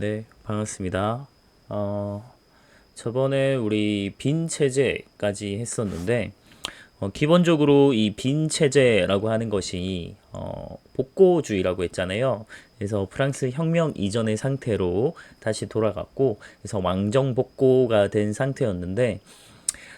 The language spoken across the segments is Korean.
네, 반갑습니다. 저번에 우리 빈 체제까지 했었는데, 기본적으로 이 빈 체제라고 하는 것이, 복고주의라고 했잖아요. 그래서 프랑스 혁명 이전의 상태로 다시 돌아갔고, 그래서 왕정 복고가 된 상태였는데,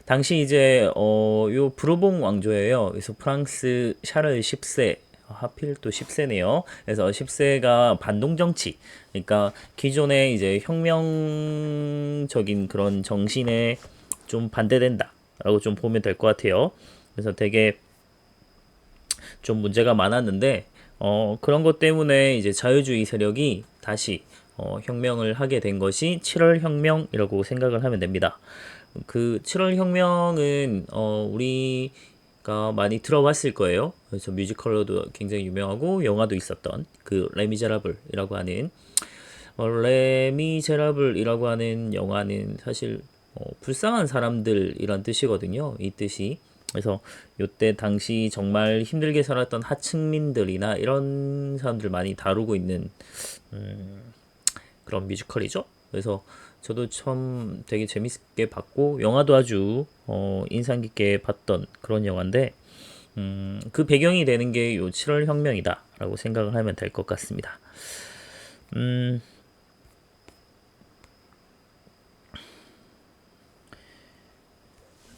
당시 이제 요 부르봉 왕조예요. 그래서 프랑스 샤를 10세 하필 또 10세네요. 그래서 10세가 반동 정치. 그러니까 기존의 이제 혁명적인 그런 정신에 좀 반대된다라고 좀 보면 될 것 같아요. 그래서 되게 좀 문제가 많았는데 그런 것 때문에 이제 자유주의 세력이 다시 혁명을 하게 된 것이 7월 혁명이라고 생각을 하면 됩니다. 그 7월 혁명은 우리가 많이 들어봤을 거예요. 그래서 뮤지컬로도 굉장히 유명하고 영화도 있었던 그 레미제라블이라고 하는 레미제라블이라고 하는 영화는 사실 불쌍한 사람들이란 뜻이거든요. 이 뜻이. 그래서 요때 당시 정말 힘들게 살았던 하층민들이나 이런 사람들 많이 다루고 있는 그런 뮤지컬이죠. 그래서 저도 참 되게 재밌게 봤고 영화도 아주 인상 깊게 봤던 그런 영화인데 그 배경이 되는 게 요 7월 혁명이다라고 생각을 하면 될 것 같습니다. 음,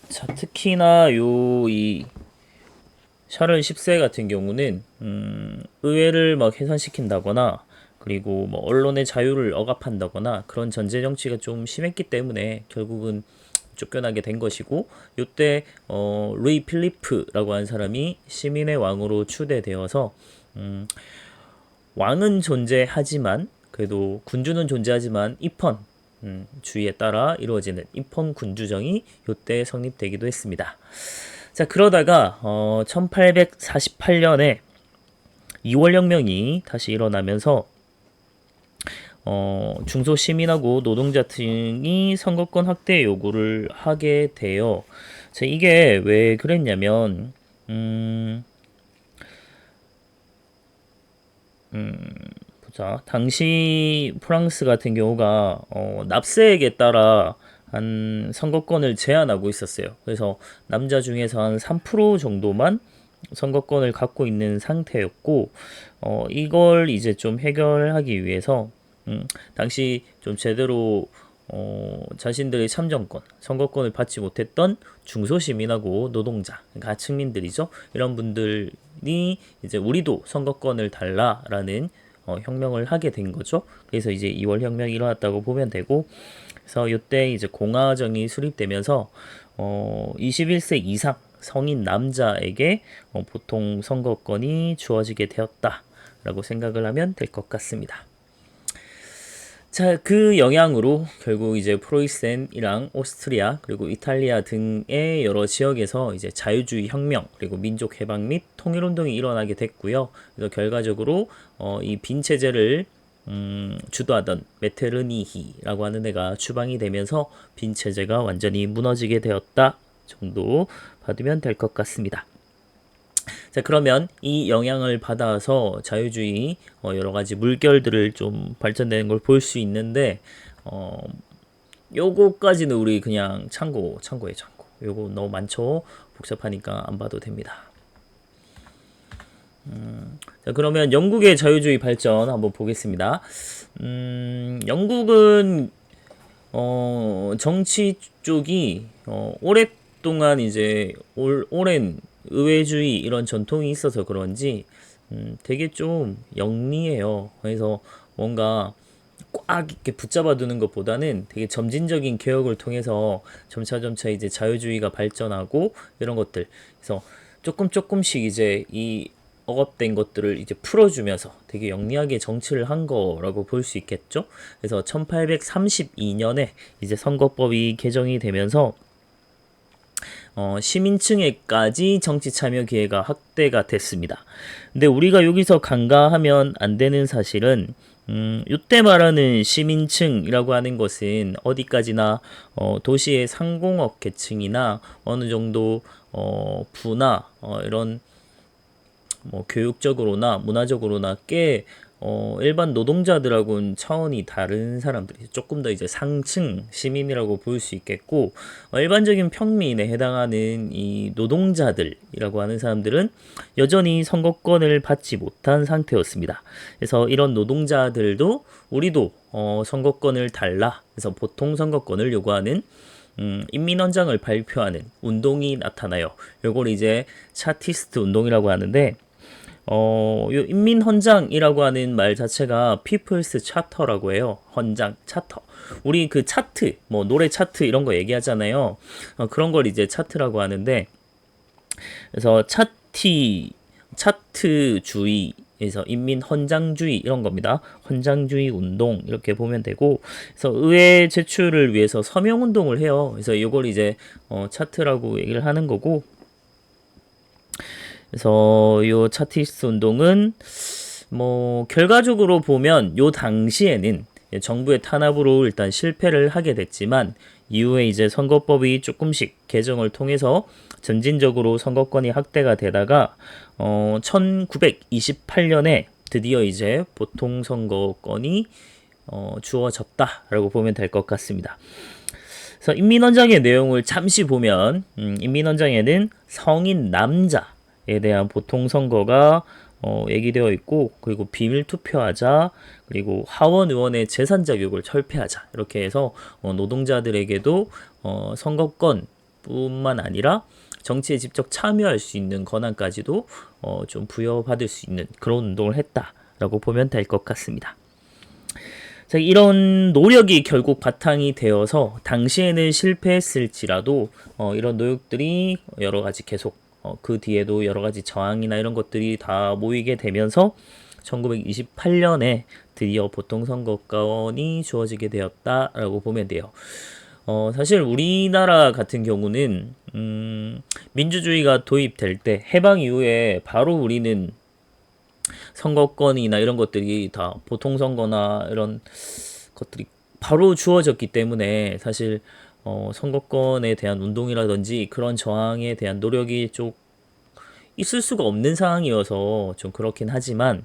자, 특히나 요 이 샤를 10세 같은 경우는 의회를 막 해산시킨다거나 그리고 뭐 언론의 자유를 억압한다거나 그런 전제 정치가 좀 심했기 때문에 결국은 쫓겨나게 된 것이고 요때 루이 필리프라고 하는 사람이 시민의 왕으로 추대되어서 음, 왕은 존재하지만 그래도 군주는 존재하지만 입헌 주의에 따라 이루어지는 입헌 군주정이 요때 성립되기도 했습니다. 자, 그러다가 1848년에 2월 혁명이 다시 일어나면서 중소 시민하고 노동자 등이 선거권 확대 요구를 하게 돼요. 자, 이게 왜 그랬냐면 보자. 당시 프랑스 같은 경우가 납세액에 따라 한 선거권을 제한하고 있었어요. 그래서 남자 중에서 한 3% 정도만 선거권을 갖고 있는 상태였고 이걸 이제 좀 해결하기 위해서 당시 좀 제대로 자신들의 참정권, 선거권을 받지 못했던 중소시민하고 노동자, 그러니까 하층민들이죠. 이런 분들이 이제 우리도 선거권을 달라라는 혁명을 하게 된 거죠. 그래서 이제 2월 혁명이 일어났다고 보면 되고, 그래서 이때 이제 공화정이 수립되면서 21세 이상 성인 남자에게 보통 선거권이 주어지게 되었다라고 생각을 하면 될 것 같습니다. 자, 그 영향으로 결국 이제 프로이센이랑 오스트리아 그리고 이탈리아 등의 여러 지역에서 이제 자유주의 혁명 그리고 민족 해방 및 통일 운동이 일어나게 됐고요. 그래서 결과적으로 이 빈 체제를 주도하던 메테르니히라고 하는 애가 추방이 되면서 빈 체제가 완전히 무너지게 되었다 정도 받으면 될 것 같습니다. 자, 그러면 이 영향을 받아서 자유주의 여러 가지 물결들을 좀 발전되는 걸 볼 수 있는데 요거까지는 우리 그냥 참고에 참고. 요거 너무 많죠. 복잡하니까 안 봐도 됩니다. 자, 그러면 영국의 자유주의 발전 한번 보겠습니다. 영국은 정치 쪽이 오랫동안 이제 오랜 의회주의 이런 전통이 있어서 그런지 되게 좀 영리해요. 그래서 뭔가 꽉 이렇게 붙잡아 두는 것보다는 되게 점진적인 개혁을 통해서 점차 이제 자유주의가 발전하고 이런 것들. 그래서 조금씩 이제 이 억압된 것들을 이제 풀어주면서 되게 영리하게 정치를 한 거라고 볼 수 있겠죠. 그래서 1832년에 이제 선거법이 개정이 되면서 시민층에까지 정치 참여 기회가 확대가 됐습니다. 근데 우리가 여기서 간과하면 안 되는 사실은 이때 말하는 시민층이라고 하는 것은 어디까지나 도시의 상공업 계층이나 어느 정도 부나 이런 뭐 교육적으로나 문화적으로나 꽤 일반 노동자들하고는 차원이 다른 사람들이 조금 더 이제 상층 시민이라고 볼 수 있겠고, 일반적인 평민에 해당하는 이 노동자들이라고 하는 사람들은 여전히 선거권을 받지 못한 상태였습니다. 그래서 이런 노동자들도 우리도 선거권을 달라, 그래서 보통 선거권을 요구하는 인민헌장을 발표하는 운동이 나타나요. 요걸 이제 차티스트 운동이라고 하는데, 요 인민헌장이라고 하는 말 자체가 People's Charter라고 해요. 헌장, 차터. 우리 그 차트, 뭐 노래 차트 이런 거 얘기하잖아요. 그런 걸 이제 차트라고 하는데, 그래서 차트주의에서 인민헌장주의 이런 겁니다. 헌장주의 운동 이렇게 보면 되고, 그래서 의회 제출을 위해서 서명 운동을 해요. 그래서 이걸 이제 차트라고 얘기를 하는 거고, 그래서 요 차티스트 운동은 뭐 결과적으로 보면 요 당시에는 정부의 탄압으로 일단 실패를 하게 됐지만, 이후에 이제 선거법이 조금씩 개정을 통해서 점진적으로 선거권이 확대가 되다가 1928년에 드디어 이제 보통 선거권이 주어졌다라고 보면 될 것 같습니다. 그래서 인민헌장의 내용을 잠시 보면, 인민헌장에는 성인 남자에 대한 보통 선거가 얘기되어 있고, 그리고 비밀 투표하자, 그리고 하원 의원의 재산 자격을 철폐하자, 이렇게 해서 노동자들에게도 선거권뿐만 아니라 정치에 직접 참여할 수 있는 권한까지도 좀 부여받을 수 있는 그런 운동을 했다라고 보면 될 것 같습니다. 자, 이런 노력이 결국 바탕이 되어서 당시에는 실패했을지라도 이런 노력들이 여러 가지 계속 그 뒤에도 여러 가지 저항이나 이런 것들이 다 모이게 되면서 1928년에 드디어 보통선거권이 주어지게 되었다라고 보면 돼요. 사실 우리나라 같은 경우는 민주주의가 도입될 때 해방 이후에 바로 우리는 선거권이나 이런 것들이 다 보통선거나 이런 것들이 바로 주어졌기 때문에, 사실 선거권에 대한 운동이라든지 그런 저항에 대한 노력이 좀 있을 수가 없는 상황이어서 좀 그렇긴 하지만,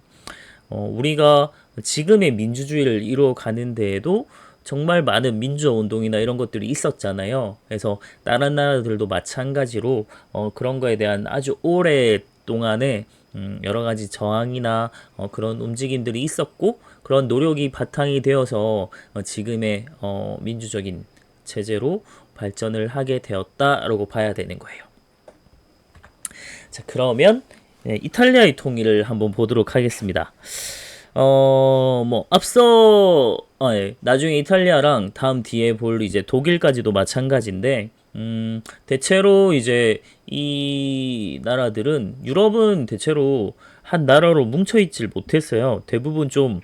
우리가 지금의 민주주의를 이루어가는 데에도 정말 많은 민주화 운동이나 이런 것들이 있었잖아요. 그래서 다른 나라들도 마찬가지로 그런 거에 대한 아주 오랫동안에 여러 가지 저항이나 그런 움직임들이 있었고, 그런 노력이 바탕이 되어서 지금의 민주적인 체제로 발전을 하게 되었다라고 봐야 되는 거예요. 자, 그러면 이탈리아의 통일을 한번 보도록 하겠습니다. 뭐 앞서 나중에 이탈리아랑 다음 뒤에 볼 이제 독일까지도 마찬가지인데, 대체로 이제 이 나라들은, 유럽은 대체로 한 나라로 뭉쳐있질 못했어요. 대부분 좀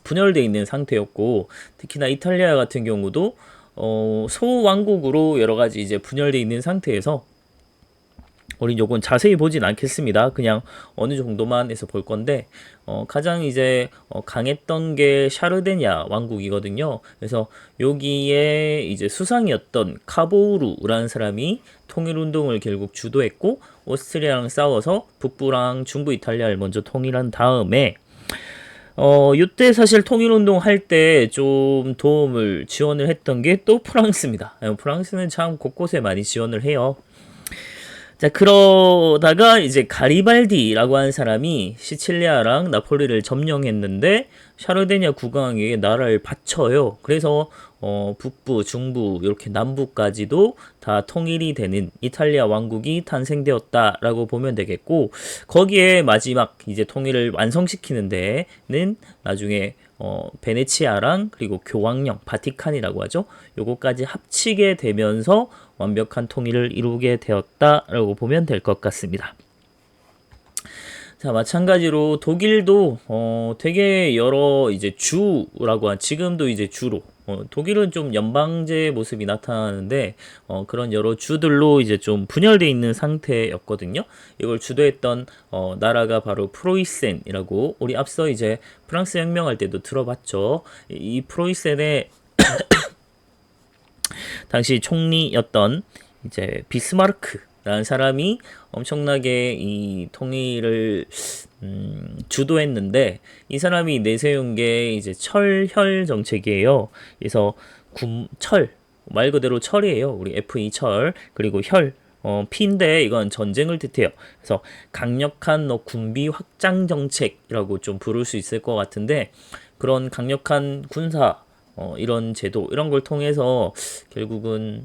분열되어 있는 상태였고, 특히나 이탈리아 같은 경우도 소왕국으로 여러 가지 이제 분열되어 있는 상태에서, 우린 요건 자세히 보진 않겠습니다. 그냥 어느 정도만 해서 볼 건데, 가장 이제 강했던 게 샤르데냐 왕국이거든요. 그래서 여기에 이제 수상이었던 카보우르라는 사람이 통일운동을 결국 주도했고, 오스트리아랑 싸워서 북부랑 중부 이탈리아를 먼저 통일한 다음에, 이때 사실 통일운동 할 때 좀 도움을 지원을 했던 게 또 프랑스입니다. 프랑스는 참 곳곳에 많이 지원을 해요. 자, 그러다가 이제 가리발디라고 하는 사람이 시칠리아랑 나폴리를 점령했는데, 샤르데냐 국왕에게 나라를 바쳐요. 그래서 북부, 중부, 이렇게 남부까지도 다 통일이 되는 이탈리아 왕국이 탄생되었다라고 보면 되겠고, 거기에 마지막 이제 통일을 완성시키는 데는 나중에 베네치아랑 그리고 교황령, 바티칸이라고 하죠. 요거까지 합치게 되면서 완벽한 통일을 이루게 되었다라고 보면 될 것 같습니다. 자, 마찬가지로 독일도 되게 여러 이제 주라고 한, 지금도 이제 주로 독일은 좀 연방제 모습이 나타나는데, 그런 여러 주들로 이제 좀 분열되어 있는 상태였거든요. 이걸 주도했던 나라가 바로 프로이센이라고, 우리 앞서 이제 프랑스 혁명할 때도 들어봤죠. 이 프로이센의 당시 총리였던 이제 비스마르크라는 사람이 엄청나게 이 통일을 주도했는데 이 사람이 내세운 게 이제 철혈 정책이에요. 그래서 철 말 그대로 철이에요. 우리 F2 철 그리고 혈 피인데 이건 전쟁을 뜻해요. 그래서 강력한 군비 확장 정책이라고 좀 부를 수 있을 것 같은데 그런 강력한 군사 이런 제도 이런 걸 통해서 결국은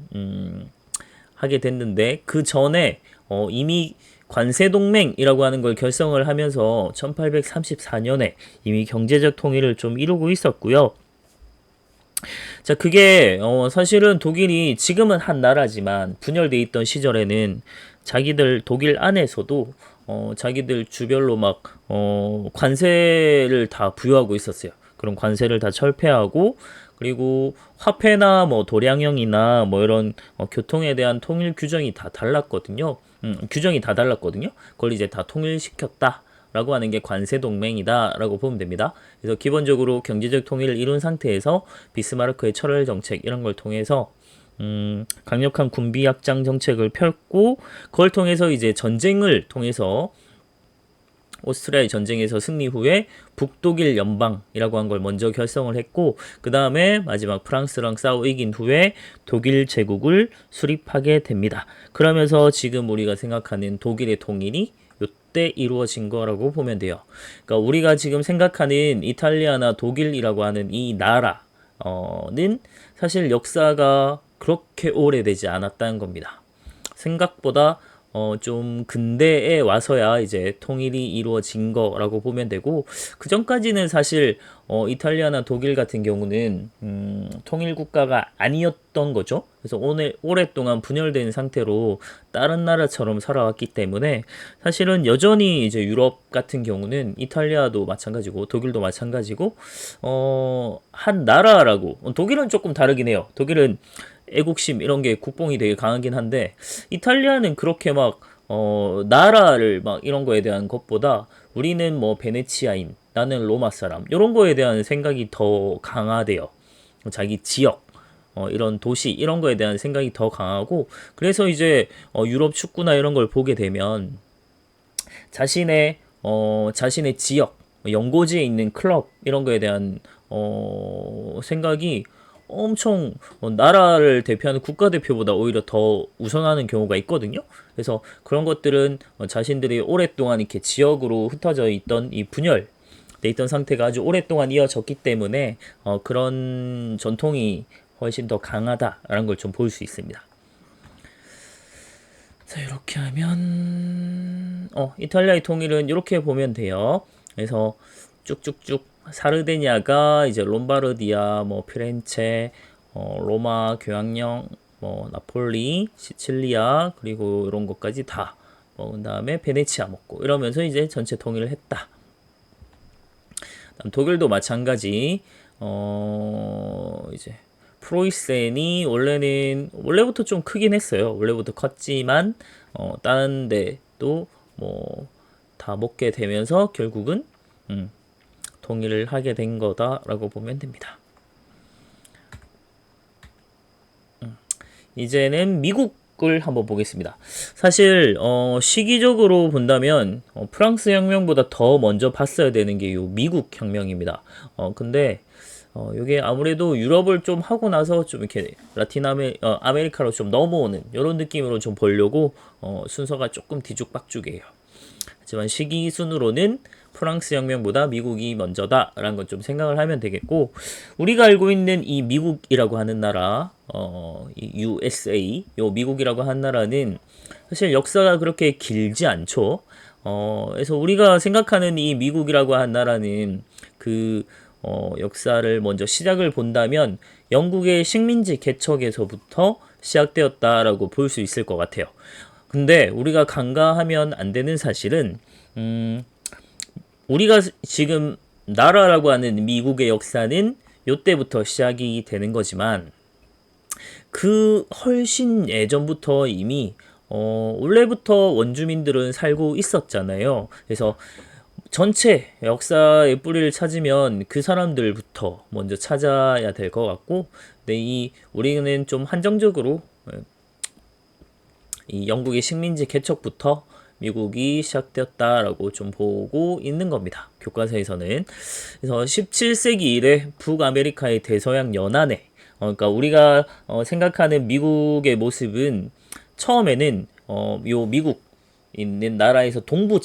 하게 됐는데 그 전에 이미 관세동맹이라고 하는 걸 결성을 하면서 1834년에 이미 경제적 통일을 좀 이루고 있었고요. 자, 그게 사실은 독일이 지금은 한 나라지만 분열돼 있던 시절에는 자기들 독일 안에서도 자기들 주별로 막 관세를 다 부여하고 있었어요. 그런 관세를 다 철폐하고 그리고 화폐나 뭐 도량형이나 뭐 이런 교통에 대한 통일 규정이 다 달랐거든요. 규정이 다 달랐거든요. 그걸 이제 다 통일시켰다. 라고 하는 게 관세 동맹이다 라고 보면 됩니다. 그래서 기본적으로 경제적 통일을 이룬 상태에서 비스마르크의 철월 정책 이런 걸 통해서 강력한 군비 확장 정책을 폈고 그걸 통해서 이제 전쟁을 통해서 오스트리아의 전쟁에서 승리 후에 북독일 연방이라고 한 걸 먼저 결성을 했고 그 다음에 마지막 프랑스랑 싸워 이긴 후에 독일 제국을 수립하게 됩니다. 그러면서 지금 우리가 생각하는 독일의 통일이 이때 이루어진 거라고 보면 돼요. 그러니까 우리가 지금 생각하는 이탈리아나 독일이라고 하는 이 나라는 사실 역사가 그렇게 오래되지 않았다는 겁니다. 생각보다 좀 근대에 와서야 이제 통일이 이루어진 거라고 보면 되고 그 전까지는 사실 이탈리아나 독일 같은 경우는 통일 국가가 아니었던 거죠. 그래서 오랫동안 분열된 상태로 다른 나라처럼 살아왔기 때문에 사실은 여전히 이제 유럽 같은 경우는 이탈리아도 마찬가지고 독일도 마찬가지고 한 나라라고 독일은 조금 다르긴 해요. 독일은 애국심 이런 게 국뽕이 되게 강하긴 한데 이탈리아는 그렇게 막 나라를 막 이런 거에 대한 것보다 우리는 뭐 베네치아인 나는 로마 사람 이런 거에 대한 생각이 더 강하대요. 자기 지역 이런 도시 이런 거에 대한 생각이 더 강하고 그래서 이제 유럽 축구나 이런 걸 보게 되면 자신의 지역 연고지에 있는 클럽 이런 거에 대한 생각이 엄청 나라를 대표하는 국가대표보다 오히려 더 우선하는 경우가 있거든요. 그래서 그런 것들은 자신들이 오랫동안 이렇게 지역으로 흩어져 있던 이 분열돼 있던 상태가 아주 오랫동안 이어졌기 때문에 그런 전통이 훨씬 더 강하다라는 걸 좀 볼 수 있습니다. 자, 이렇게 하면 이탈리아의 통일은 이렇게 보면 돼요. 그래서 쭉쭉쭉 사르데니아가 이제 롬바르디아, 뭐 피렌체, 로마 교황령, 뭐 나폴리, 시칠리아 그리고 이런 것까지 다 먹은 다음에 베네치아 먹고 이러면서 이제 전체 통일을 했다. 독일도 마찬가지. 이제 프로이센이 원래부터 좀 크긴 했어요. 원래부터 컸지만 다른 데도 뭐 다 먹게 되면서 결국은 통일을 하게 된 거다라고 보면 됩니다. 이제는 미국을 한번 보겠습니다. 사실 시기적으로 본다면 프랑스 혁명보다 더 먼저 봤어야 되는 게 요 미국 혁명입니다. 근데 이게 아무래도 유럽을 좀 하고 나서 좀 이렇게 아메리카로 좀 넘어오는 이런 느낌으로 좀 보려고 순서가 조금 뒤죽박죽이에요. 하지만 시기 순으로는 프랑스 혁명보다 미국이 먼저다라는 건 좀 생각을 하면 되겠고 우리가 알고 있는 이 미국이라고 하는 나라 이 USA 요 미국이라고 하는 나라는 사실 역사가 그렇게 길지 않죠. 그래서 우리가 생각하는 이 미국이라고 하는 나라는 그 역사를 먼저 시작을 본다면 영국의 식민지 개척에서부터 시작되었다라고 볼 수 있을 것 같아요. 근데 우리가 간과하면 안 되는 사실은 우리가 지금 나라라고 하는 미국의 역사는 요때부터 시작이 되는 거지만 그 훨씬 예전부터 이미 원래부터 원주민들은 살고 있었잖아요. 그래서 전체 역사의 뿌리를 찾으면 그 사람들부터 먼저 찾아야 될 것 같고, 근데 우리는 좀 한정적으로 이 영국의 식민지 개척부터 미국이 시작되었다라고 좀 보고 있는 겁니다. 교과서에서는. 그래서 17세기 이래 북아메리카의 대서양 연안에 그러니까 우리가 생각하는 미국의 모습은 처음에는 요 미국 있는 나라에서 동부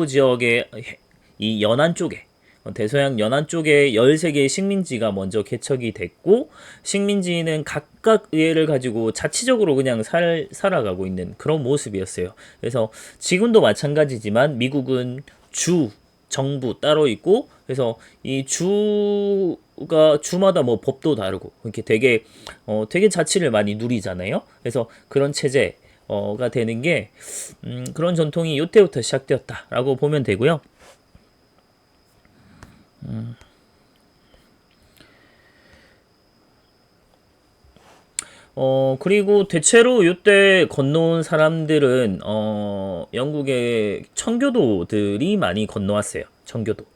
지역의 이 연안 쪽에 대서양 연안 쪽에 13개의 식민지가 먼저 개척이 됐고 식민지는 각각 의회를 가지고 자치적으로 그냥 살아가고 있는 그런 모습이었어요. 그래서 지금도 마찬가지지만 미국은 정부 따로 있고 그래서 이 주마다 뭐 법도 다르고 이렇게 되게 자치를 많이 누리잖아요. 그래서 그런 체제가 되는 게 그런 전통이 이때부터 시작되었다라고 보면 되고요. 그리고 대체로 이때 건너온 사람들은 영국의 청교도들이 많이 건너왔어요. 청교도.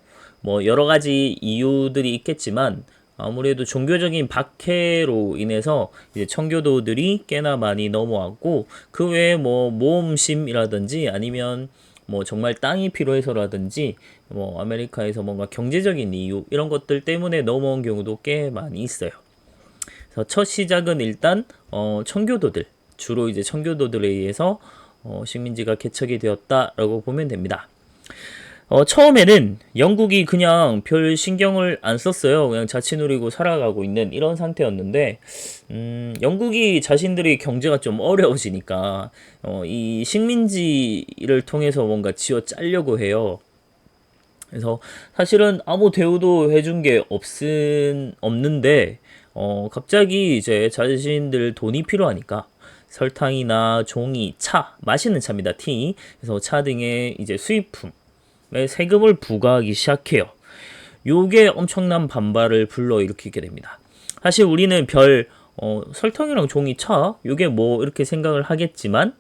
뭐 여러 가지 이유들이 있겠지만 아무래도 종교적인 박해로 인해서 이제 청교도들이 꽤나 많이 넘어왔고 그 외에 뭐 모험심이라든지 아니면 뭐 정말 땅이 필요해서라든지 뭐 아메리카에서 뭔가 경제적인 이유 이런 것들 때문에 넘어온 경우도 꽤 많이 있어요. 그래서 첫 시작은 일단 청교도들 주로 이제 청교도들에 의해서 식민지가 개척이 되었다라고 보면 됩니다. 처음에는 영국이 그냥 별 신경을 안 썼어요. 그냥 자치 누리고 살아가고 있는 이런 상태였는데, 영국이 자신들이 경제가 좀 어려워지니까, 이 식민지를 통해서 뭔가 쥐어 짜려고 해요. 그래서 사실은 아무 대우도 해준 게 없는데, 갑자기 이제 자신들 돈이 필요하니까, 설탕이나 종이, 차, 마시는 차입니다. 티. 그래서 차 등의 이제 수입품, 세금을 부과하기 시작해요. 요게 엄청난 반발을 불러일으키게 됩니다. 사실 우리는 설탕이랑 종이차 요게 뭐 이렇게 생각을 하겠지만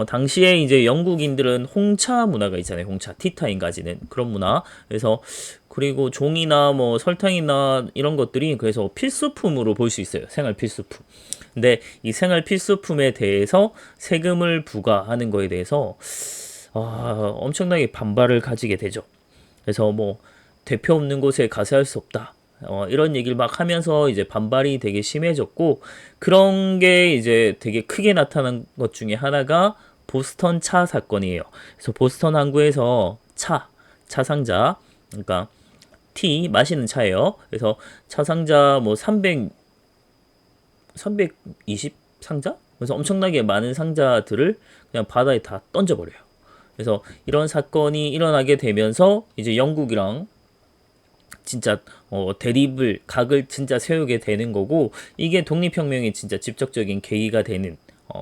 당시에 이제 영국인들은 홍차 문화가 있잖아요. 홍차, 티타임 가지는 그런 문화. 그래서 그리고 종이나 뭐 설탕이나 이런 것들이 그래서 필수품으로 볼 수 있어요. 생활 필수품. 근데 이 생활 필수품에 대해서 세금을 부과하는 거에 대해서 엄청나게 반발을 가지게 되죠. 그래서 뭐 대표 없는 곳에 가세 할 수 없다. 이런 얘기를 막 하면서 이제 반발이 되게 심해졌고 그런 게 이제 되게 크게 나타난 것 중에 하나가 보스턴 차 사건이에요. 그래서 보스턴 항구에서 차 상자, 그러니까 티 마시는 차예요. 그래서 차 상자 뭐 320 상자? 그래서 엄청나게 많은 상자들을 그냥 바다에 다 던져버려요. 그래서 이런 사건이 일어나게 되면서 이제 영국이랑 진짜 각을 진짜 세우게 되는 거고 이게 독립혁명의 진짜 직접적인 계기가 되는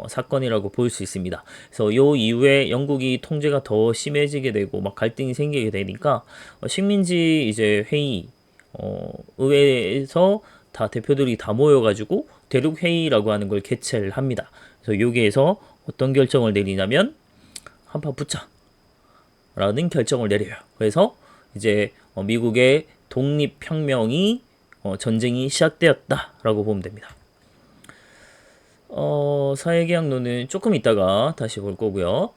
사건이라고 볼 수 있습니다. 그래서 요 이후에 영국이 통제가 더 심해지게 되고 막 갈등이 생기게 되니까 식민지 이제 회의 의회에서 다 대표들이 다 모여가지고 대륙회의라고 하는 걸 개최를 합니다. 그래서 여기에서 어떤 결정을 내리냐면 한판 붙자라는 결정을 내려요. 그래서 이제 미국의 독립혁명이 전쟁이 시작되었다라고 보면 됩니다. 사회계약론은 조금 있다가 다시 볼 거고요.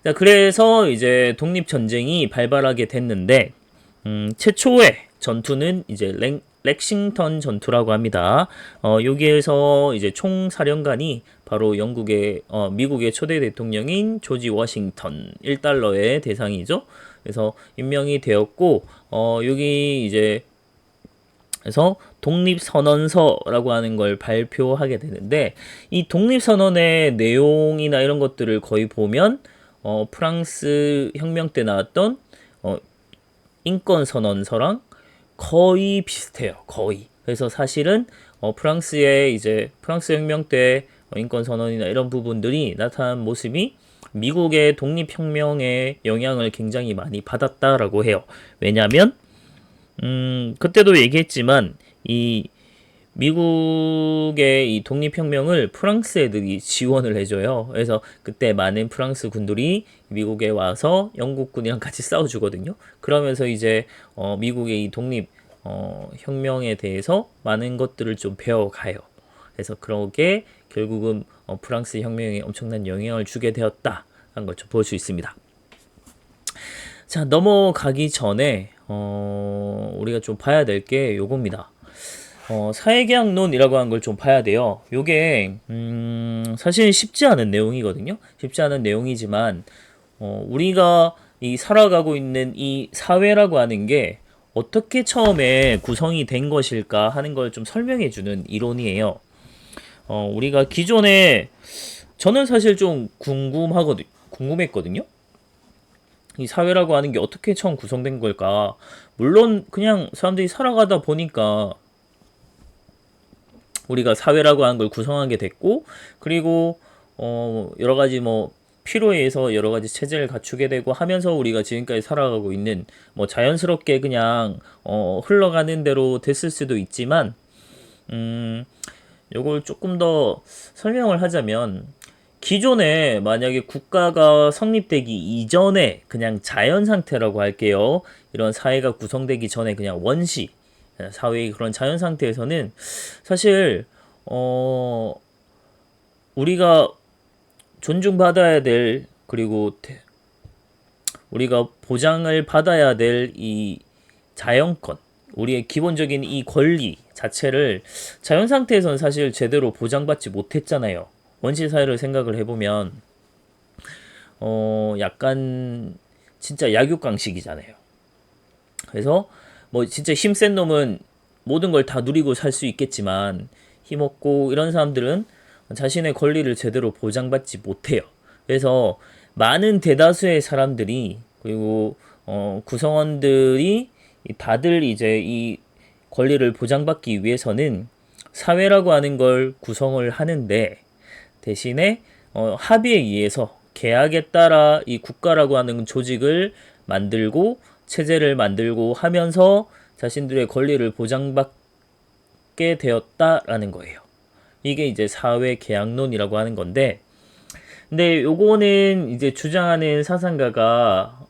자, 그래서 이제 독립전쟁이 발발하게 됐는데 최초의 전투는 이제 렉싱턴 전투라고 합니다. 여기에서 이제 총사령관이 바로 미국의 초대 대통령인 조지 워싱턴 1달러의 대상이죠. 그래서 임명이 되었고, 여기 이제 그래서 독립선언서라고 하는 걸 발표하게 되는데 이 독립선언의 내용이나 이런 것들을 거의 보면 프랑스 혁명 때 나왔던 인권선언서랑 거의 비슷해요. 거의. 그래서 사실은 프랑스의 이제 프랑스 혁명 때 인권선언이나 이런 부분들이 나타난 모습이 미국의 독립혁명의 영향을 굉장히 많이 받았다라고 해요. 왜냐하면 그때도 얘기했지만 이 미국의 이 독립혁명을 프랑스 애들이 지원을 해줘요. 그래서 그때 많은 프랑스 군들이 미국에 와서 영국 군이랑 같이 싸워주거든요. 그러면서 이제 미국의 이 독립 혁명에 대해서 많은 것들을 좀 배워가요. 그래서 그러게 결국은 프랑스 혁명에 엄청난 영향을 주게 되었다. 걸 좀 볼 수 있습니다. 자, 넘어가기 전에 우리가 좀 봐야 될 게 요겁니다. 사회계약론이라고 하는 걸 좀 봐야 돼요. 요게 사실 쉽지 않은 내용이거든요. 쉽지 않은 내용이지만 우리가 이 살아가고 있는 이 사회라고 하는 게 어떻게 처음에 구성이 된 것일까 하는 걸 좀 설명해 주는 이론이에요. 우리가 기존에 저는 사실 좀 궁금했거든요. 이 사회라고 하는 게 어떻게 처음 구성된 걸까? 물론 그냥 사람들이 살아가다 보니까 우리가 사회라고 하는 걸 구성하게 됐고, 그리고 여러 가지 뭐 필요에 의해서 여러 가지 체제를 갖추게 되고 하면서 우리가 지금까지 살아가고 있는, 뭐 자연스럽게 그냥 흘러가는 대로 됐을 수도 있지만, 요걸 조금 더 설명을 하자면, 기존에 만약에 국가가 성립되기 이전에 그냥 자연 상태라고 할게요. 이런 사회가 구성되기 전에 그냥 원시 사회의 그런 자연 상태에서는 사실 우리가 존중받아야 될, 그리고 우리가 보장을 받아야 될 이 자연권, 우리의 기본적인 이 권리 자체를 자연 상태에서는 사실 제대로 보장받지 못했잖아요. 원시 사회를 생각을 해보면 약간 진짜 약육강식이잖아요. 그래서 뭐 진짜 힘센 놈은 모든 걸 다 누리고 살 수 있겠지만 힘없고 이런 사람들은 자신의 권리를 제대로 보장받지 못해요. 그래서 많은 대다수의 사람들이, 그리고 구성원들이 다들 이제 이 권리를 보장받기 위해서는 사회라고 하는 걸 구성을 하는데, 대신에 합의에 의해서 계약에 따라 이 국가라고 하는 조직을 만들고 체제를 만들고 하면서 자신들의 권리를 보장받게 되었다라는 거예요. 이게 이제 사회 계약론이라고 하는 건데, 근데 요거는 이제 주장하는 사상가가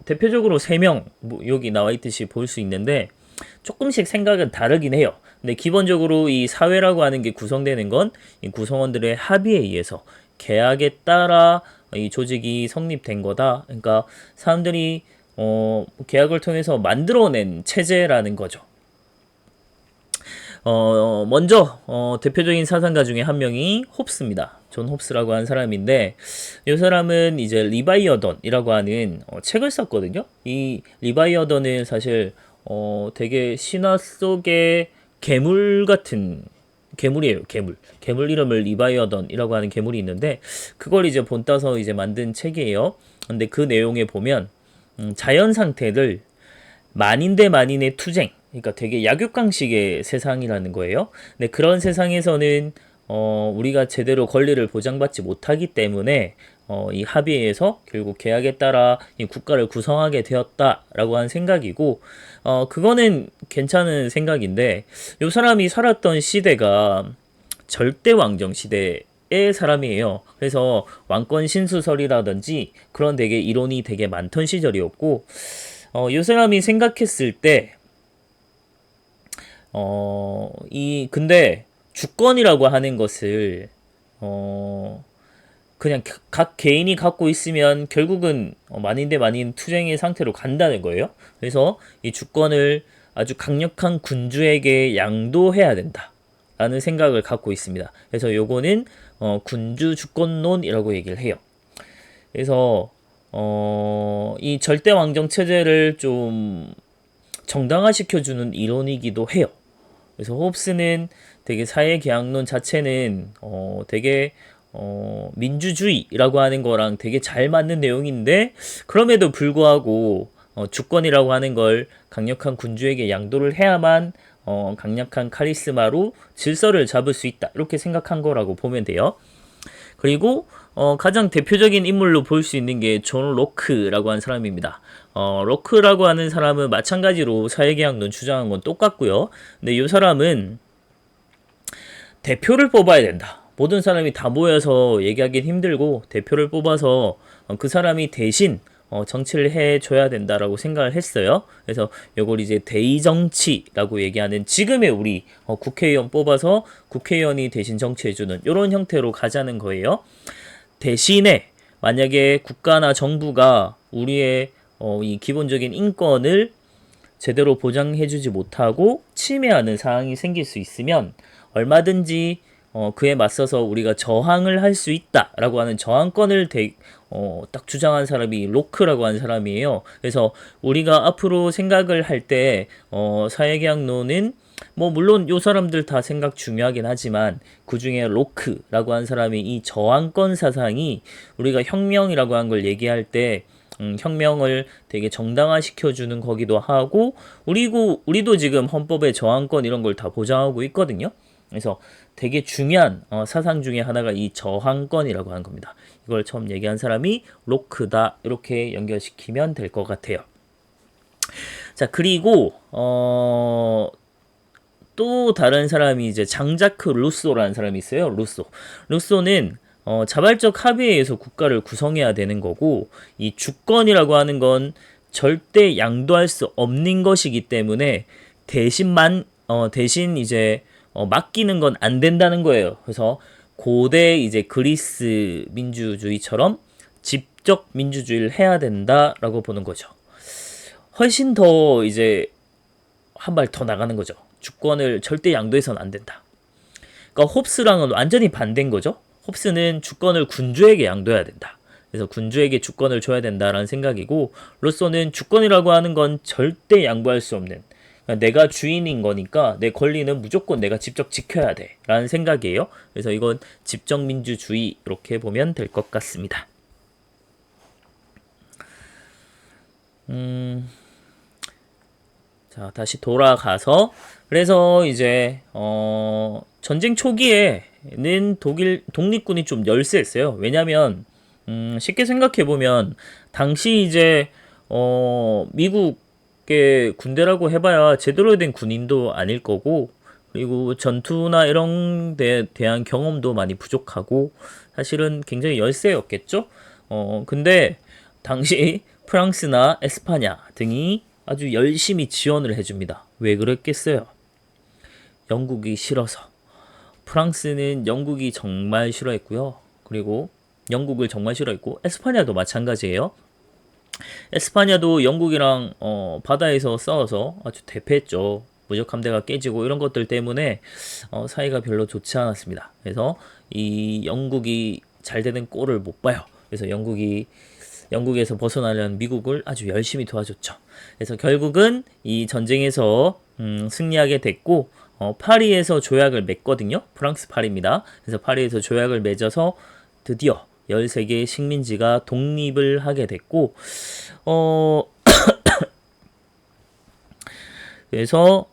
대표적으로 3명, 뭐 여기 나와 있듯이 볼 수 있는데 조금씩 생각은 다르긴 해요. 근데 기본적으로 이 사회라고 하는 게 구성되는 건 이 구성원들의 합의에 의해서 계약에 따라 이 조직이 성립된 거다. 그러니까 사람들이 계약을 통해서 만들어낸 체제라는 거죠. 먼저 대표적인 사상가 중에 한 명이 홉스입니다. 존 홉스라고 하는 사람인데, 이 사람은 이제 리바이어던이라고 하는 책을 썼거든요. 이 리바이어던은 사실 되게 신화 속의 괴물 같은 괴물이에요. 괴물 이름을 리바이어던이라고 하는 괴물이 있는데, 그걸 이제 본따서 이제 만든 책이에요. 근데 그 내용에 보면 자연 상태를 만인 대 만인의 투쟁, 그러니까 되게 약육강식의 세상이라는 거예요. 근데 그런 세상에서는 우리가 제대로 권리를 보장받지 못하기 때문에 이 합의에서 결국 계약에 따라 이 국가를 구성하게 되었다라고 하는 생각이고, 그거는 괜찮은 생각인데, 이 사람이 살았던 시대가 절대 왕정 시대의 사람이에요. 그래서 왕권 신수설이라든지 그런 되게 이론이 되게 많던 시절이었고, 이 사람이 생각했을 때, 근데 주권이라고 하는 것을, 그냥 각 개인이 갖고 있으면 결국은 만인 대 만인 투쟁의 상태로 간다는 거예요. 그래서 이 주권을 아주 강력한 군주에게 양도해야 된다 라는 생각을 갖고 있습니다. 그래서 요거는 군주 주권론이라고 얘기를 해요. 그래서 이 절대 왕정 체제를 좀 정당화시켜주는 이론이기도 해요. 그래서 홉스는 되게 사회계약론 자체는 되게 민주주의라고 하는 거랑 되게 잘 맞는 내용인데, 그럼에도 불구하고 주권이라고 하는 걸 강력한 군주에게 양도를 해야만 강력한 카리스마로 질서를 잡을 수 있다, 이렇게 생각한 거라고 보면 돼요. 그리고 가장 대표적인 인물로 볼 수 있는 게 존 로크라고 하는 사람입니다. 로크라고 하는 사람은 마찬가지로 사회계약론 주장한 건 똑같고요. 근데 이 사람은 대표를 뽑아야 된다. 모든 사람이 다 모여서 얘기하기는 힘들고 대표를 뽑아서 그 사람이 대신 정치를 해줘야 된다라고 생각을 했어요. 그래서 이걸 이제 대의정치라고 얘기하는, 지금의 우리 국회의원 뽑아서 국회의원이 대신 정치해주는 이런 형태로 가자는 거예요. 대신에 만약에 국가나 정부가 우리의 이 기본적인 인권을 제대로 보장해주지 못하고 침해하는 상황이 생길 수 있으면 얼마든지 그에 맞서서 우리가 저항을 할 수 있다라고 하는 저항권을 딱 주장한 사람이 로크라고 하는 사람이에요. 그래서 우리가 앞으로 생각을 할 때 사회계약론은 뭐 물론 요 사람들 다 생각 중요하긴 하지만 그 중에 로크라고 한 사람이 이 저항권 사상이 우리가 혁명이라고 한 걸 얘기할 때 혁명을 되게 정당화시켜주는 거기도 하고 우리도 지금 헌법에 저항권 이런 걸 다 보장하고 있거든요. 그래서 되게 중요한 사상 중에 하나가 이 저항권이라고 하는 겁니다. 이걸 처음 얘기한 사람이 로크다 이렇게 연결시키면 될 것 같아요. 자 그리고 또 다른 사람이 이제 장자크 루소라는 사람이 있어요. 루소는 자발적 합의에 의해서 국가를 구성해야 되는 거고 이 주권이라고 하는 건 절대 양도할 수 없는 것이기 때문에 대신 이제 맡기는 건 안 된다는 거예요. 그래서 고대 이제 그리스 민주주의처럼 직접 민주주의를 해야 된다라고 보는 거죠. 훨씬 더 이제 한 발 더 나가는 거죠. 주권을 절대 양도해서는 안 된다. 그러니까 홉스랑은 완전히 반대인 거죠. 홉스는 주권을 군주에게 양도해야 된다. 그래서 군주에게 주권을 줘야 된다라는 생각이고 로소는 주권이라고 하는 건 절대 양보할 수 없는 그러니까 내가 주인인 거니까 내 권리는 무조건 내가 직접 지켜야 돼 라는 생각이에요. 그래서 이건 집정민주주의 이렇게 보면 될 것 같습니다. 자 다시 돌아가서 그래서 이제 전쟁 초기에는 독일 독립군이 좀 열세했어요. 왜냐면 쉽게 생각해 보면 당시 이제 미국의 군대라고 해봐야 제대로 된 군인도 아닐 거고 그리고 전투나 이런 데 대한 경험도 많이 부족하고 사실은 굉장히 열세였겠죠. 근데 당시 프랑스나 에스파냐 등이 아주 열심히 지원을 해줍니다. 왜 그랬겠어요? 영국이 싫어서. 프랑스는 영국이 정말 싫어했고요. 그리고 영국을 정말 싫어했고 에스파냐도 마찬가지예요. 에스파냐도 영국이랑 바다에서 싸워서 아주 대패했죠. 무적 함대가 깨지고 이런 것들 때문에 사이가 별로 좋지 않았습니다. 그래서 이 영국이 잘 되는 꼴을 못 봐요. 그래서 영국에서 벗어나려는 미국을 아주 열심히 도와줬죠. 그래서 결국은 이 전쟁에서 승리하게 됐고 파리에서 조약을 맺거든요. 프랑스 파리입니다. 그래서 파리에서 조약을 맺어서 드디어 13개의 식민지가 독립을 하게 됐고 그래서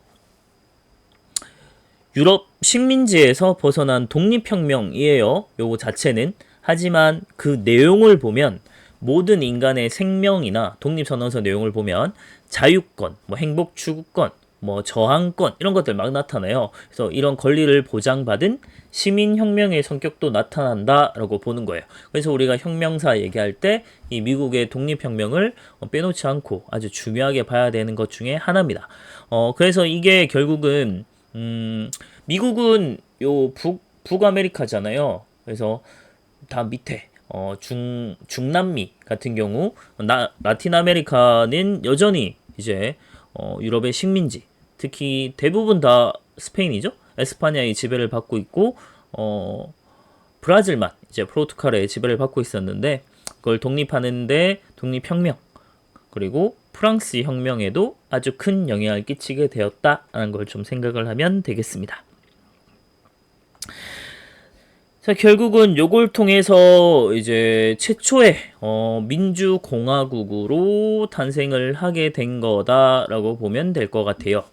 유럽 식민지에서 벗어난 독립혁명이에요. 요거 자체는. 하지만 그 내용을 보면 모든 인간의 생명이나 독립선언서 내용을 보면 자유권, 뭐 행복 추구권, 뭐 저항권 이런 것들 막 나타나요. 그래서 이런 권리를 보장받은 시민혁명의 성격도 나타난다라고 보는 거예요. 그래서 우리가 혁명사 얘기할 때 이 미국의 독립혁명을 빼놓지 않고 아주 중요하게 봐야 되는 것 중에 하나입니다. 그래서 이게 결국은 미국은 요 북아메리카잖아요. 그래서 다 밑에 중남미 같은 경우 라틴 아메리카는 여전히 이제 유럽의 식민지 특히 대부분 다 스페인이죠. 에스파냐의 지배를 받고 있고 브라질만 이제 포르투갈의 지배를 받고 있었는데 그걸 독립하는데 독립혁명 그리고 프랑스 혁명에도 아주 큰 영향을 끼치게 되었다라는 걸 좀 생각을 하면 되겠습니다. 자, 결국은 요걸 통해서 이제 최초의 민주공화국으로 탄생을 하게 된 거다라고 보면 될 것 같아요.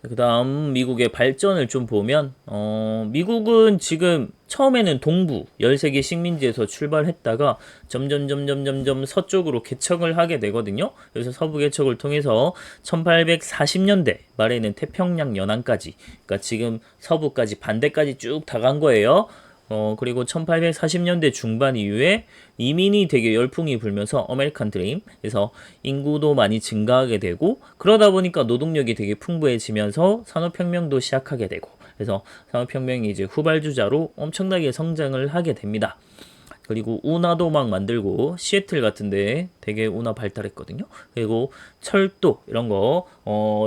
그 다음 미국의 발전을 좀 보면 미국은 지금 처음에는 동부 13개 식민지에서 출발했다가 점점 서쪽으로 개척을 하게 되거든요. 그래서 서부 개척을 통해서 1840년대 말에는 태평양 연안까지 그러니까 지금 서부까지 반대까지 쭉 다 간 거예요. 그리고 1840년대 중반 이후에 이민이 되게 열풍이 불면서 아메리칸 드림에서 인구도 많이 증가하게 되고 그러다 보니까 노동력이 되게 풍부해지면서 산업혁명도 시작하게 되고 그래서 산업혁명이 이제 후발주자로 엄청나게 성장을 하게 됩니다. 그리고 운하도 막 만들고 시애틀 같은데 되게 운하 발달했거든요. 그리고 철도 이런 거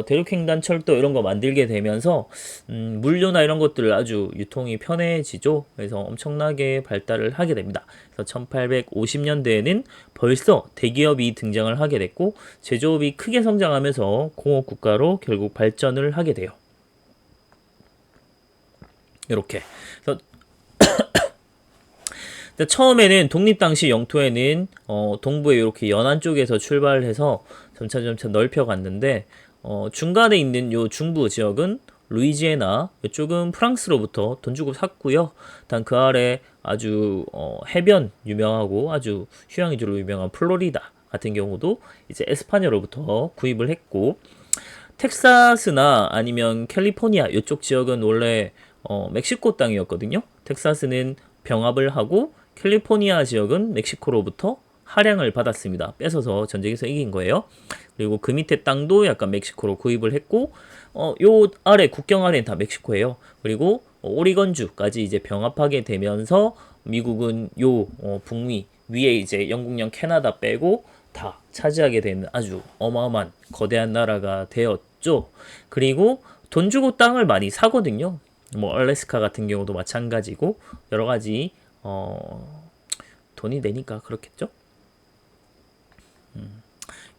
대륙횡단 철도 이런 거 만들게 되면서 물류나 이런 것들 아주 유통이 편해지죠. 그래서 엄청나게 발달을 하게 됩니다. 그래서 1850년대에는 벌써 대기업이 등장을 하게 됐고 제조업이 크게 성장하면서 공업 국가로 결국 발전을 하게 돼요. 이렇게. 그래서 처음에는 독립 당시 영토에는 동부에 이렇게 연안 쪽에서 출발을 해서 점차 넓혀 갔는데 중간에 있는 요 중부 지역은 루이지애나 이쪽은 프랑스로부터 돈 주고 샀고요. 단 그 아래 아주 해변 유명하고 아주 휴양 위주로 유명한 플로리다 같은 경우도 이제 에스파냐로부터 구입을 했고 텍사스나 아니면 캘리포니아 이쪽 지역은 원래 멕시코 땅이었거든요. 텍사스는 병합을 하고 캘리포니아 지역은 멕시코로부터 할양을 받았습니다. 뺏어서 전쟁에서 이긴 거예요. 그리고 그 밑에 땅도 약간 멕시코로 구입을 했고 요 아래 국경 아래는 다 멕시코예요. 그리고 오리건주까지 이제 병합하게 되면서 미국은 요 북미 위에 이제 영국령 캐나다 빼고 다 차지하게 되는 아주 어마어마한 거대한 나라가 되었죠. 그리고 돈 주고 땅을 많이 사거든요. 뭐 알래스카 같은 경우도 마찬가지고 여러 가지 돈이 내니까 그렇겠죠.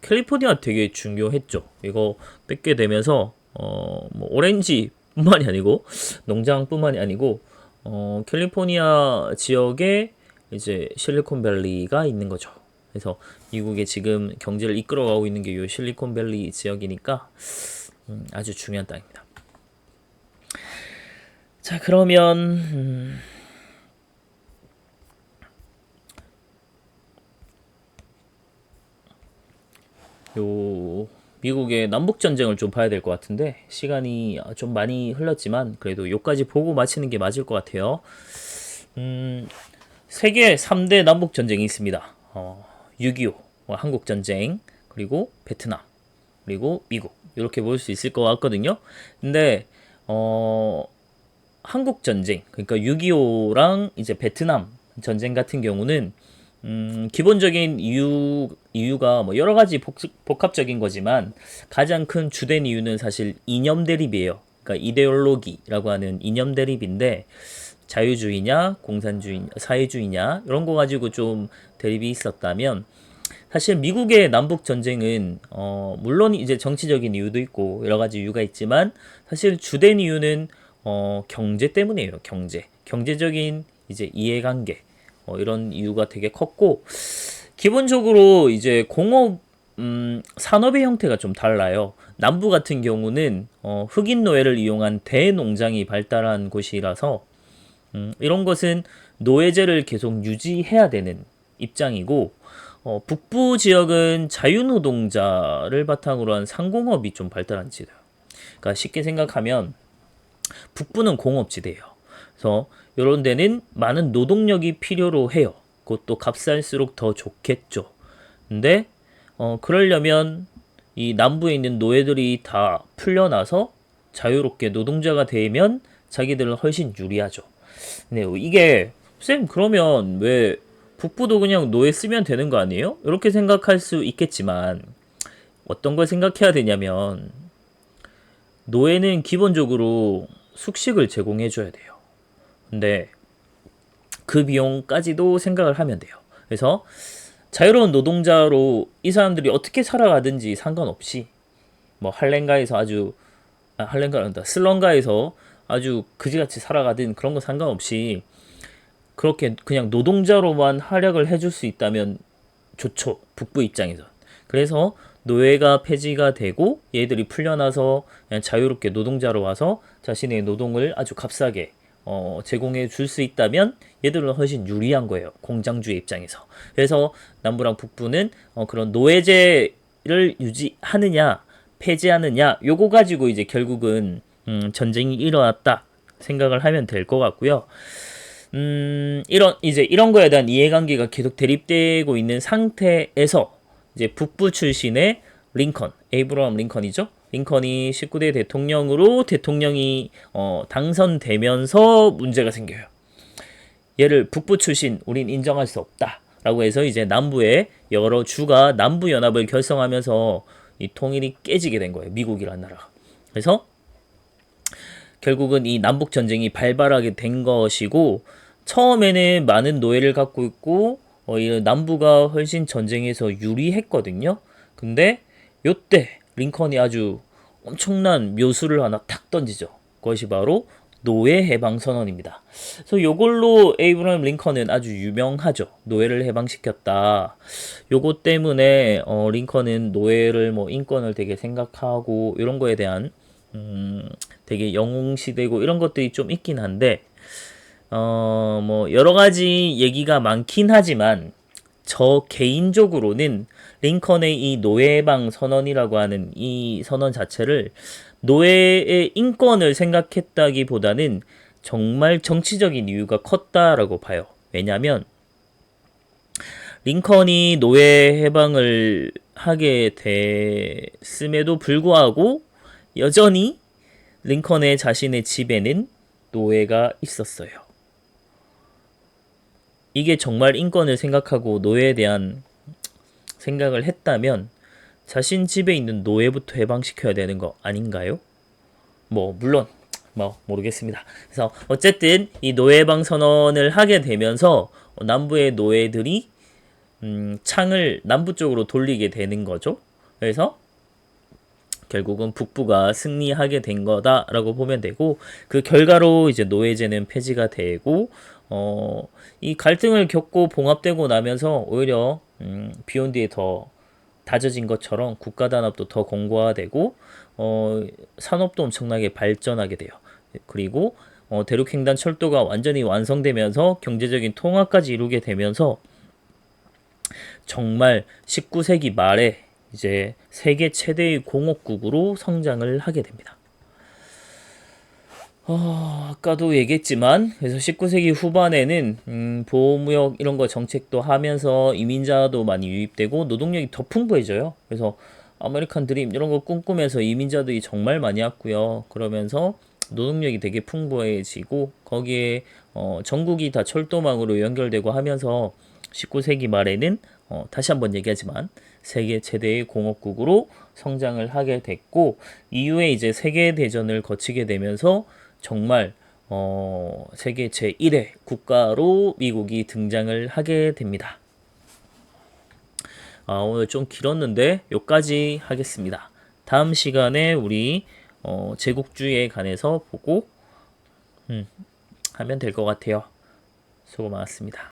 캘리포니아 되게 중요했죠. 이거 뺏게 되면서 뭐 오렌지뿐만이 아니고 농장뿐만이 아니고 캘리포니아 지역에 이제 실리콘밸리가 있는 거죠. 그래서 미국의 지금 경제를 이끌어가고 있는 게 이 실리콘밸리 지역이니까 아주 중요한 땅입니다. 자, 그러면 요 미국의 남북 전쟁을 좀 봐야 될 것 같은데 시간이 좀 많이 흘렀지만 그래도 요까지 보고 마치는 게 맞을 것 같아요. 세계 3대 남북 전쟁이 있습니다. 6.25 한국 전쟁 그리고 베트남 그리고 미국 이렇게 볼 수 있을 것 같거든요. 근데 한국 전쟁 그러니까 6.25랑 이제 베트남 전쟁 같은 경우는 기본적인 이유가 뭐 여러 가지 복합적인 거지만 가장 큰 주된 이유는 사실 이념 대립이에요. 그러니까 이데올로기라고 하는 이념 대립인데 자유주의냐, 공산주의, 사회주의냐 이런 거 가지고 좀 대립이 있었다면 사실 미국의 남북 전쟁은 물론 이제 정치적인 이유도 있고 여러 가지 이유가 있지만 사실 주된 이유는 경제 때문이에요. 경제적인 이제 이해관계 이런 이유가 되게 컸고 기본적으로 이제 공업 산업의 형태가 좀 달라요. 남부 같은 경우는 흑인 노예를 이용한 대농장이 발달한 곳이라서 이런 것은 노예제를 계속 유지해야 되는 입장이고 북부 지역은 자유노동자를 바탕으로 한 상공업이 좀 발달한 지대예요. 그러니까 쉽게 생각하면 북부는 공업지대예요. 그래서 이런 데는 많은 노동력이 필요로 해요. 그것도 값쌀수록 더 좋겠죠. 근데 그러려면 이 남부에 있는 노예들이 다 풀려나서 자유롭게 노동자가 되면 자기들은 훨씬 유리하죠. 근데 이게 쌤 그러면 왜 북부도 그냥 노예 쓰면 되는 거 아니에요? 이렇게 생각할 수 있겠지만 어떤 걸 생각해야 되냐면 노예는 기본적으로 숙식을 제공해 줘야 돼요. 근데 그 비용까지도 생각을 하면 돼요. 그래서 자유로운 노동자로 이 사람들이 어떻게 살아가든지 상관없이 뭐 할렘가에서 할렘가란다 슬럼가에서 아주 그지같이 살아가든 그런 거 상관없이 그렇게 그냥 노동자로만 활약을 해줄 수 있다면 좋죠. 북부 입장에서. 그래서 노예가 폐지가 되고 얘들이 풀려나서 그냥 자유롭게 노동자로 와서 자신의 노동을 아주 값싸게 제공해 줄 수 있다면 얘들은 훨씬 유리한 거예요. 공장주의 입장에서. 그래서 남부랑 북부는 그런 노예제를 유지하느냐 폐지하느냐 요거 가지고 이제 결국은 전쟁이 일어났다 생각을 하면 될 것 같고요. 이런 거에 대한 이해관계가 계속 대립되고 있는 상태에서 이제 북부 출신의 링컨, 에이브러함 링컨이죠. 링컨이 19대 대통령으로 대통령이 당선되면서 문제가 생겨요. 얘를 북부 출신 우린 인정할 수 없다 라고 해서 이제 남부의 여러 주가 남부 연합을 결성하면서 이 통일이 깨지게 된 거예요. 미국이라는 나라가. 그래서 결국은 이 남북 전쟁이 발발하게 된 것이고, 처음에는 많은 노예를 갖고 있고 이 남부가 훨씬 전쟁에서 유리했거든요. 근데 요때 링컨이 아주 엄청난 묘수를 하나 탁 던지죠. 그것이 바로 노예 해방 선언입니다. 그래서 요걸로 에이브러함 링컨은 아주 유명하죠. 노예를 해방시켰다. 요거 때문에 링컨은 노예를 뭐 인권을 되게 생각하고 이런 거에 대한 되게 영웅시되고 이런 것들이 좀 있긴 한데, 뭐 여러 가지 얘기가 많긴 하지만 저 개인적으로는 링컨의 이 노예방 선언이라고 하는 이 선언 자체를 노예의 인권을 생각했다기보다는 정말 정치적인 이유가 컸다라고 봐요. 왜냐하면 링컨이 노예 해방을 하게 됐음에도 불구하고 여전히 링컨의 자신의 집에는 노예가 있었어요. 이게 정말 인권을 생각하고 노예에 대한 생각을 했다면 자신 집에 있는 노예부터 해방시켜야 되는 거 아닌가요? 뭐 물론 뭐 모르겠습니다. 그래서 어쨌든 이 노예 해방 선언을 하게 되면서 남부의 노예들이 창을 남부 쪽으로 돌리게 되는 거죠. 그래서 결국은 북부가 승리하게 된 거다라고 보면 되고, 그 결과로 이제 노예제는 폐지가 되고 이 갈등을 겪고 봉합되고 나면서 오히려 비온 뒤에 더 다져진 것처럼 국가 단합도 더 공고화되고 산업도 엄청나게 발전하게 돼요. 그리고 대륙횡단 철도가 완전히 완성되면서 경제적인 통합까지 이루게 되면서 정말 19세기 말에 이제 세계 최대의 공업국으로 성장을 하게 됩니다. 아까도 얘기했지만 그래서 19세기 후반에는 보호무역 이런 거 정책도 하면서 이민자도 많이 유입되고 노동력이 더 풍부해져요. 그래서 아메리칸 드림 이런 거 꿈꾸면서 이민자들이 정말 많이 왔고요. 그러면서 노동력이 되게 풍부해지고 거기에 전국이 다 철도망으로 연결되고 하면서 19세기 말에는 다시 한번 얘기하지만 세계 최대의 공업국으로 성장을 하게 됐고, 이후에 이제 세계대전을 거치게 되면서 정말 세계 제1의 국가로 미국이 등장을 하게 됩니다. 오늘 좀 길었는데 여기까지 하겠습니다. 다음 시간에 우리 제국주의에 관해서 보고 하면 될 것 같아요. 수고 많았습니다.